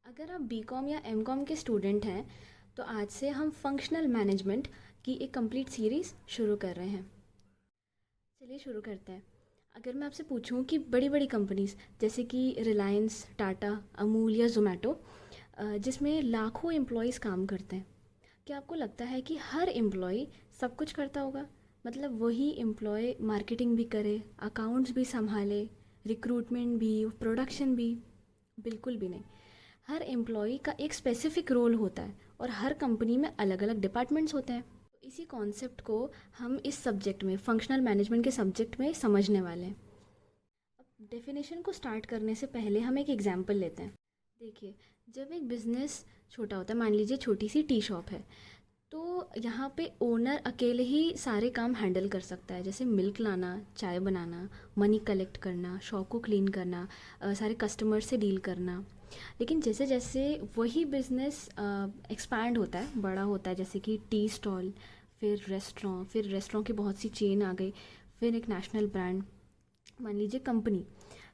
अगर आप बीकॉम या एमकॉम के स्टूडेंट हैं तो आज से हम फंक्शनल मैनेजमेंट की एक कंप्लीट सीरीज़ शुरू कर रहे हैं। चलिए शुरू करते हैं। अगर मैं आपसे पूछूं कि बड़ी बड़ी कंपनीज़ जैसे कि रिलायंस, टाटा, अमूल या जोमेटो, जिसमें लाखों एम्प्लॉयज़ काम करते हैं, क्या आपको लगता है कि हर एम्प्लॉय सब कुछ करता होगा? मतलब वही एम्प्लॉय मार्केटिंग भी करे, अकाउंट्स भी संभाले, रिक्रूटमेंट भी, प्रोडक्शन भी? बिल्कुल भी नहीं। हर एम्प्लॉय का एक स्पेसिफिक रोल होता है और हर कंपनी में अलग अलग डिपार्टमेंट्स होते हैं। तो इसी कॉन्सेप्ट को हम इस सब्जेक्ट में, फंक्शनल मैनेजमेंट के सब्जेक्ट में समझने वाले हैं। अब डेफिनेशन को स्टार्ट करने से पहले हम एक एग्जांपल लेते हैं। देखिए, जब एक बिज़नेस छोटा होता है, मान लीजिए छोटी सी टी शॉप है, तो यहाँ पे ओनर अकेले ही सारे काम हैंडल कर सकता है, जैसे मिल्क लाना, चाय बनाना, मनी कलेक्ट करना, शॉप को क्लीन करना, सारे कस्टमर से डील करना। लेकिन जैसे जैसे वही बिज़नेस एक्सपैंड होता है, बड़ा होता है, जैसे कि टी स्टॉल, फिर रेस्टोरेंट की बहुत सी चेन आ गई, फिर एक नेशनल ब्रांड, मान लीजिए कंपनी।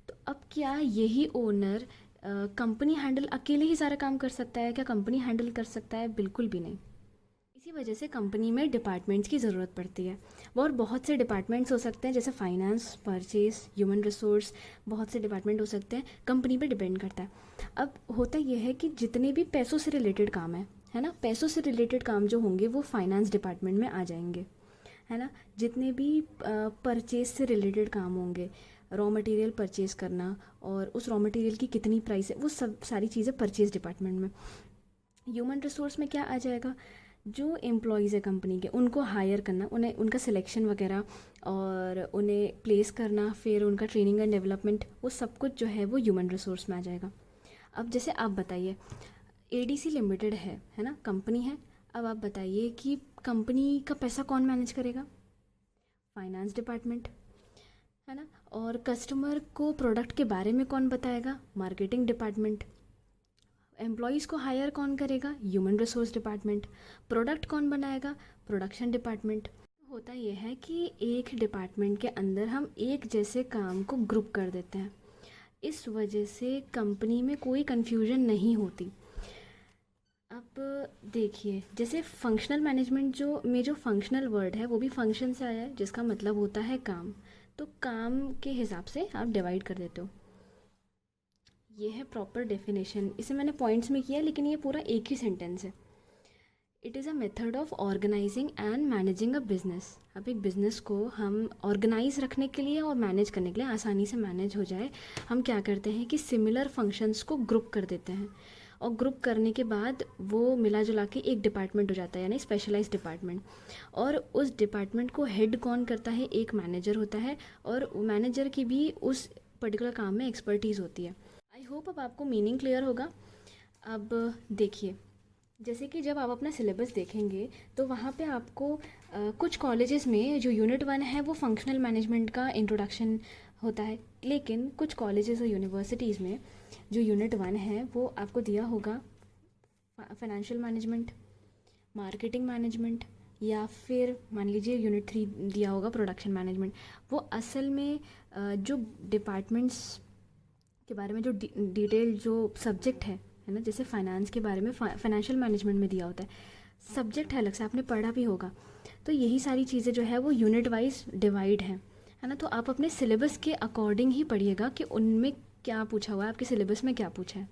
तो अब क्या यही ओनर कंपनी हैंडल अकेले ही सारा काम कर सकता है? क्या कंपनी हैंडल कर सकता है? बिल्कुल भी नहीं। इसी वजह से कंपनी में डिपार्टमेंट्स की ज़रूरत पड़ती है। और बहुत से डिपार्टमेंट्स हो सकते हैं, जैसे फाइनेंस, परचेज, ह्यूमन रिसोर्स, बहुत से डिपार्टमेंट हो सकते हैं। कंपनी पे डिपेंड करता है। अब होता यह है कि जितने भी पैसों से रिलेटेड काम है ना, पैसों से रिलेटेड काम जो होंगे वो फाइनेंस डिपार्टमेंट में आ जाएंगे, है ना। जितने भी परचेज से रिलेटेड काम होंगे, रॉ मटेरियल परचेज़ करना और उस रॉ मटेरियल की कितनी प्राइस है, वो सब सारी चीज़ें परचेज डिपार्टमेंट में। ह्यूमन रिसोर्स में क्या आ जाएगा? जो एम्प्लॉयज़ है कंपनी के, उनको हायर करना, उन्हें उनका सिलेक्शन वगैरह और उन्हें प्लेस करना, फिर उनका ट्रेनिंग एंड डेवलपमेंट, वो सब कुछ जो है वो ह्यूमन रिसोर्स में आ जाएगा। अब जैसे आप बताइए, एडीसी लिमिटेड है ना, कंपनी है। अब आप बताइए कि कंपनी का पैसा कौन मैनेज करेगा? फाइनेंस डिपार्टमेंट, है ना। और कस्टमर को प्रोडक्ट के बारे में कौन बताएगा? Marketing department. एम्प्लॉयज़ को हायर कौन करेगा? Human resource department. प्रोडक्ट कौन बनाएगा? Production department. होता यह है कि एक डिपार्टमेंट के अंदर हम एक जैसे काम को ग्रुप कर देते हैं। इस वजह से कंपनी में कोई कन्फ्यूजन नहीं होती। अब देखिए, जैसे फंक्शनल मैनेजमेंट जो फंक्शनल वर्ड है वो भी फंक्शन से आया है, जिसका मतलब होता है काम। तो काम के हिसाब से आप डिवाइड कर देते हो। ये है प्रॉपर डेफिनेशन। इसे मैंने पॉइंट्स में किया, लेकिन ये पूरा एक ही सेंटेंस है। It is a method of organising and managing a business. अब एक बिज़नेस को हम ऑर्गेनाइज रखने के लिए और मैनेज करने के लिए, आसानी से मैनेज हो जाए, हम क्या करते हैं कि सिमिलर फंक्शंस को ग्रुप कर देते हैं। और ग्रुप करने के बाद वो मिला जुला के एक डिपार्टमेंट हो जाता है, यानी स्पेशलाइज्ड डिपार्टमेंट। और उस डिपार्टमेंट को हेड कौन करता है? एक मैनेजर होता है, और मैनेजर की भी उस पर्टिकुलर काम में एक्सपर्टीज़ होती है। आई होप अब आपको मीनिंग क्लियर होगा। अब देखिए, जैसे कि जब आप अपना सिलेबस देखेंगे तो वहाँ पे आपको कुछ कॉलेजेस में जो यूनिट 1 है वो फंक्शनल मैनेजमेंट का इंट्रोडक्शन होता है, लेकिन कुछ कॉलेजेस और यूनिवर्सिटीज़ में जो यूनिट 1 है वो आपको दिया होगा फाइनेंशियल मैनेजमेंट, मार्केटिंग मैनेजमेंट, या फिर मान लीजिए यूनिट 3 दिया होगा प्रोडक्शन मैनेजमेंट। वो असल में जो डिपार्टमेंट्स के बारे में जो डिटेल जो सब्जेक्ट है ना, जैसे फाइनेंस के बारे में फाइनेंशियल मैनेजमेंट में दिया होता है, सब्जेक्ट है अलग से, आपने पढ़ा भी होगा। तो यही सारी चीज़ें जो है वो यूनिट वाइज डिवाइड है ना। तो आप अपने सिलेबस के अकॉर्डिंग ही पढ़िएगा कि उनमें क्या पूछा हुआ है, आपके सिलेबस में क्या पूछा है।